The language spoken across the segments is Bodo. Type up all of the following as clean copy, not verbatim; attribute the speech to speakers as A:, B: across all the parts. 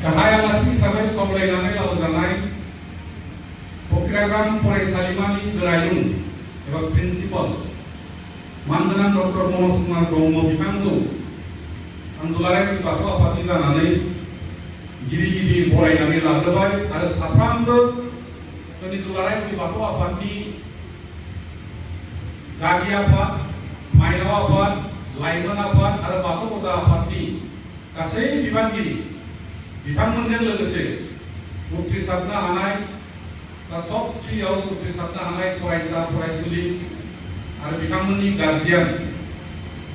A: गाहाय आलासि हिसाबै खावलायनानै लाबोजानाय फकिरागाम फरायसालिमानि गोरायुं एबा प्रिन्सिपाल मानगोनां डक्टर मनज कुमार ब्रह्म बिथांखौ आं दुलाराय बाथौ आफादनि जानानै गिबि बरायनानै लाग्रोबाय आरो साफ्रोमबो जोंनि दुलाराय बाथौ आफादनि गागि आफाद, माइनाव आफाद, लाइमोन आफाद आरो बाथौ अजा आफादनि गासै बिबानगिरि बिथांमोनजों लोगोसे उथ्रिसारनो हानाय टप 3 आव उथ्रिसारनो हानाय फरायसा फरायसुलि आरो बिथांमोननि गार्जियान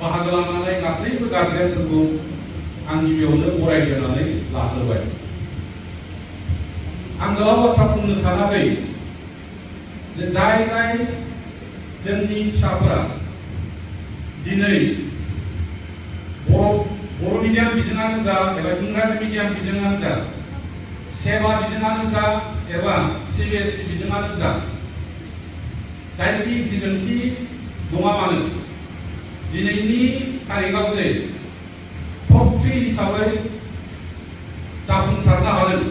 A: बाहागो लानानै गासैबो गार्जियानफोरखौ आं गिबियावनो बरायग्रोनानै लाग्रोबाय। आं गोलाव बाथ्रा बुंनो सानाखै जे जाय जोंनि फिसाफोरा दिनै बर' मिडियाम बिजोङानो जा एबा इंराजि मिडियाम बिजोङानो जा, सेबा बिजोङानो जा एबा CBSE बिजोङानो जा, जायखि जेजोंखि नङा मानो दिनैनि तारिखआव जे टप 3 हिसाबै जाफुंसारनो हादों,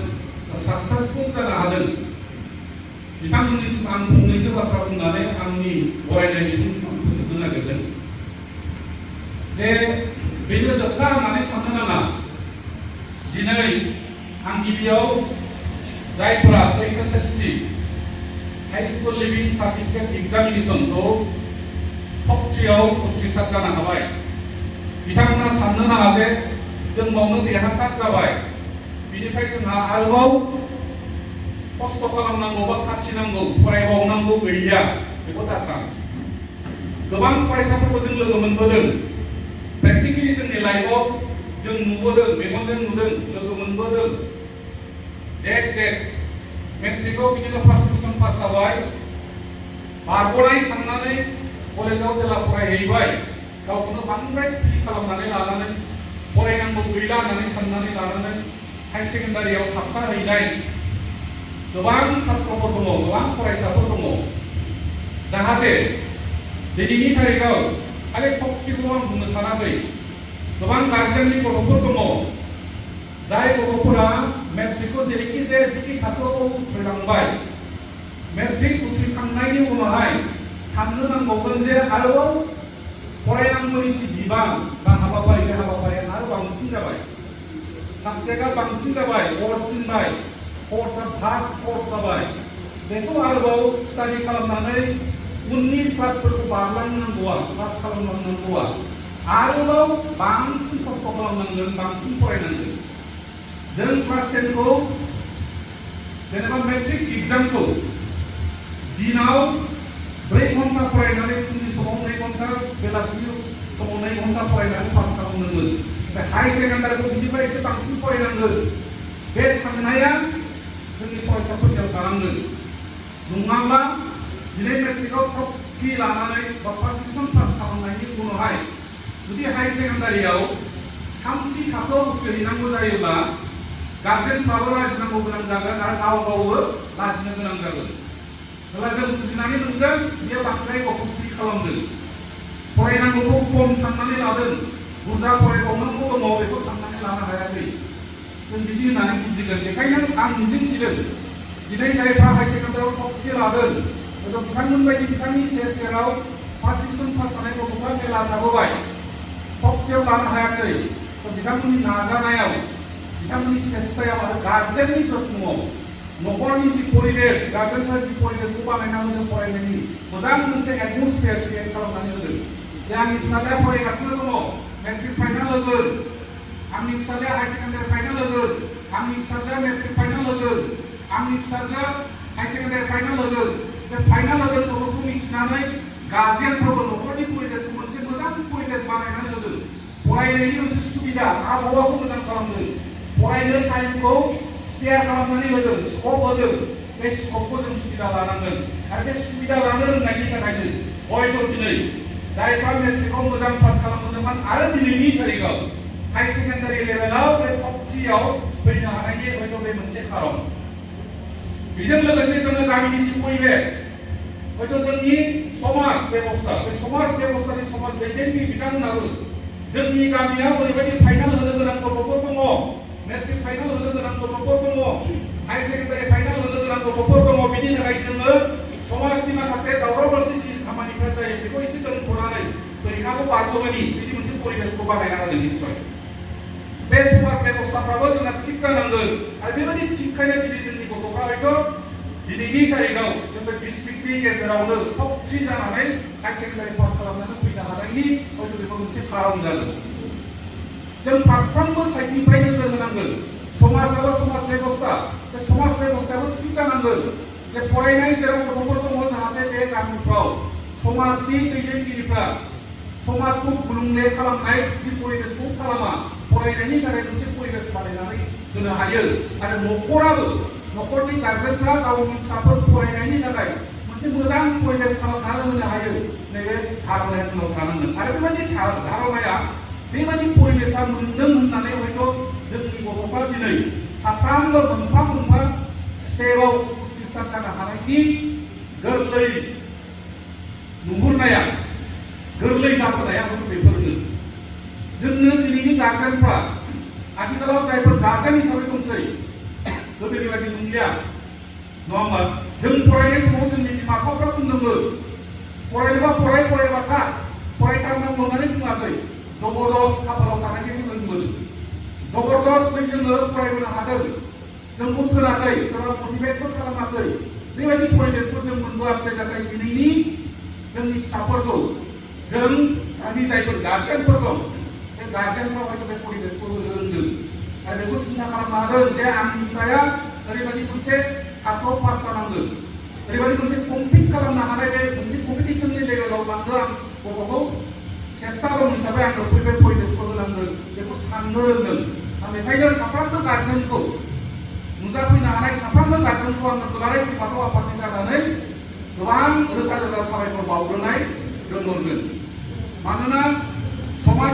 A: साक्सेसफुल जानो हादों, बिथांमोननिसिम आं फंनैसो बाथ्रा बुंनानै आंनि बरायनायनि बिबुंथिखौ फोजोबनो नागिरदों। जे बेनो जोबथा होननानै साननो नाङा। दिनै आं गिबियाव जायफोरा HSLC हाई स्कुल लिभिं सार्टिफिकेट एग्जामिनेशनखौ टप 3 आव उथ्रिसार जानो हाबाय, बिथांमोना साननो नाङा जे जों मावनो देरहासार जाबाय, बिनिफ्राय जोंहा आरोबाव खस्थ' खालामनांगौ बा खाथिनांगौ फरायबावनांगौ गैलिया, बेखौ दासान। गोबां फरायसाफोरखौ जों लोगो मोनबोदों, प्रेक्टिकेलि जोंनि लाइफआव जों नुबोदों, मेगनजों नुदों, लोगो मोनबोदों। देख मेट्रिकआव बिदिनो फार्स्ट डिभिजन पास जाबाय, बारग'नाय साननानै कलेजाव जेला फरायहैबाय गावखौनो बांद्राय फ्रि खालामनानै लानानै फरायनांगौ गैला होननानै साननानै लानानै हाई सेकेन्डारियाव थाबथाहैनाय गोबां छात्रफोर दङ, गोबां फरायसाफोर दङ। जाहाथे दिनैनि तारिखआव खालि टप 3 खौ आं बुंनो सानाखै, गोबां गार्जियाननि गथ'फोर दङ जाय गथ'फोरा मेट्रिकखौ जेरैखि जाया जिखि थाखोआव उथ्रिलांबाय, मेट्रिक उथ्रिखांनायनि उनावहाय साननो नांबावगोन जे आरोबाव फरायनांगौनि जि बिबान बा हाबाफारि, बे हाबाफारिया आरो बांसिन जाबाय, साबजेक्टआ बांसिन जाबाय, हरसिनबाय, कर्सआ भास्ट कर्स जाबाय, बेखौ आरोबाव स्टाडि खालामनानै उननि क्लासफोरखौ बारलांनांगौआ, पास खालामलांनांगौआ आरोबाव बांसिन खस्थ' खालामनांगोन, बांसिन फरायनांगोन। जों क्लास 10 खौ जेनेबा मेट्रिक एग्जामखौ दिनाव 4 घन्टा फरायनानै फुंनि समाव 2 घन्टा, बेलासिनि समाव 2 घन्टा फरायनानै पास खालामनांगोन। ओमफ्राय हाई सेकेन्डारिखौ बिनिफ्राय एसे बांसिन फरायनांगोन। बे साननाया जोंनि फरायसाफोरनियाव थानांगोन। नङाब्ला दिनै मेट्रिकआव टप 3 लानानै बा फार्स्ट डिभिजन पास खालामनायनि उनावहाय जुदि हाई सेकेन्डारियाव 3थि थाखोआव उथ्रिहैनांगौ जायोब्ला गार्जेनफ्राबो लाजिनांगौ गोनां जागोन आरो गावबो लाजिनो गोनां जागोन। अब्ला जों बुजिनानै मोनगोन बेयो बांद्राय गथ'फोरखौ खालामदों, फरायनांगौखौ खम साननानै लादों, बुरजा फरायबावनांगौ दङ बेखौ साननानै लानो हायाखै। जों बिदि होननानै बुजिगोन। बेखायनो आं मिजिंथिदों दिनै जायफ्रा हाई सेकेन्डारियाव टप 3 लादों, बिथांमोन बायदि बिथांनि सेराव फार्स्ट डिभिजन पास जानाय गथ'फ्रा मेला थाबोबाय, टप 3 आव लानो हायाखै। बिथांमोननि नाजानायाव, बिथांमोननि सेस्तायाव आरो गार्जेननि जत्नआव, न'खरनि जि परिबेश, गार्जेनफ्रा जि परिबेशखौ बानायना होदों, फरायनायनि मोजां मोनसे एटमस्फियार क्रिएट खालामनानै होदों जे आंनि फिसाज्लाया फरायगासिनो दङ, मेट्रिक फाइनाल होगोन, आंनि फिसाज्लाया हाई सेकेन्डारि फाइनाल होगोन, आंनि फिसाजोआ मेट्रिक फाइनाल होगोन, आंनि फिसाजोआ हाई सेकेन्डारि फाइनाल होगोन। बे फाइनाल होगोन गथ'खौ मिथिनानै गार्जेनफोरबो न'खरनि परिबेशखौ मोनसे मोजां परिबेश बानायनानै होदों, फरायनायनि मोनसे सुबिदा, आबहावाखौ मोजां खालामदों, फरायनो टाइमखौ स्पेयार खालामनानै होदों, स्कप होदों। बे स्कपखौ जों सुबिदा लानांगोन आरो बे सुबिदा लानो रोंनायनि थाखायनो हयथ' दिनै जायफ्रा मेट्रिकआव मोजां पास खालामदोंमोन आरो दिनैनि तारिखआव हाई सेकेन्डारि लेभेलाव बे टप 3 आव फैनो हानायनि हयथ' बे मोनसे खारन। बेजों लोगोसे जोङो गामिनि जि परिबेश, हयथ' जोंनि समाज बेबस्था, बे समाज बेबस्थानि समाज दैदेनगिरि बिथांमोनाबो जोंनि गामियाव ओरैबायदि फाइनाल होनो गोनां गथ'फोर दङ, मेट्रिक फाइनाल होनो गोनां गथ'फोर दङ, हायार सेकेन्डारि फाइनाल होनो गोनां गथ'फोर दङ। बिनि थाखाय जोङो समाजनि माखासे दावराव दावसि जि खामानिफ्रा जायो बेखौ एसे दोनथ'नानै परिखाखौ बारग'होनि बिदि मोनसे परिबेसखौ बानायना होगोन निस्सय। बे समाज बेबस्थाफ्राबो जोंना थिग जानांगोन आरो बेबायदि थिगखायनो दिनै जोंनि गथ'फ्रा हयथ' दिनैनि तारिखाव जोंबो डिस्ट्रिक्टनि गेजेरावनो टप 3 जानानै हायार सेकेन्डारि पास खालामनानै फैनो हानायनि हयथ' बेबो मोनसे खारन जागोन। जों फारफ्रोमबो साइडनिफ्राय नोजोर होनांगोन। समाजाबो समाज बेबस्था, बे समाज बेबस्थायाबो थिग जानांगोन। जे फरायनाय जेराव गथ'फोर दङ जाहाथे बे गामिफ्राव समाजनि दैदेनगिरिफ्रा समाजखौ गुलुंले खालामनाय जि परिबेसखौ खालामा, फरायनायनि थाखाय मोनसे परिबेस बानायनानै होनो हायो आरो न'खराबो न'खरनि गार्जेनफ्रा गावनि फिसाफोर फरायनायनि थाखाय मोनसे मोजां परिबेस खालामनानै होनो हायो। नैबे धारणाया जोंनाव थानांगोन आरो बेबायदि धारणाया बेबायदि परिबेसा मोनदों होननानै हयथ' जोंनि गथ'फ्रा दिनै साफ्रोमबो मोनफा मोनफा स्टेपआव उथ्रिसार जानो हानायनि गोरलै नुहुरनाया, गोरलै जाबोनाया बेफोरनो। जोंनो दिनैनि गार्जेनफ्रा आथिखालाव जायफोर गार्जेन हिसाबै दंसै, गोदोनि बायदि नंलिया, नङा होमबा? जों फरायनाय समाव जोंनि बिमा बिफाफ्रा बुंदोंमोन फरायनोबा फराय, फरायाबा था, फरायथारनांगौ होननानै बुङाखै। जबरदस्त खाफालाव थानायखायसो मोनबोदों। जबरदस्तै जोङो फरायबोनो हादों। जोंखौ थोनाखै, सोरबा मटिभेटबो खालामाखै। बेबायदि परिबेसखौ जों मोनबोआखिसै। नाथाय दिनैनि जोंनि फिसाफोरखौ जों आंनि जायफोर गार्जेनफोर दं, बे गार्जेनफ्रा हयथ' बे परिबेसखौ होनो रोंदों आरो बेखौ सिन्था खालामनो हादों जे आंनि फिसाया ओरैबायदि मोनसे थाखोआव पास जानांगोन, ओरैबायदि मोनसे कम्पिट खालामनो हानाय बे मोनसे कम्पिटिसननि लेभेलाव लांनो आं गथ'खौ सेस्था दं हिसाबै आं बे परिबेसखौ होनांगोन, बेखौ साननो रोंदों। आं बेखायनो साफ्रोमबो गार्जेनखौ, नुजाफैनो हानाय साफ्रोमबो गार्जेनखौ आङो दुलाराय बाथौ आफादनि जानानै गोबां रोजा रोजा साबायखर बावग्रोनाय दोनहरगोन। मानोना समाज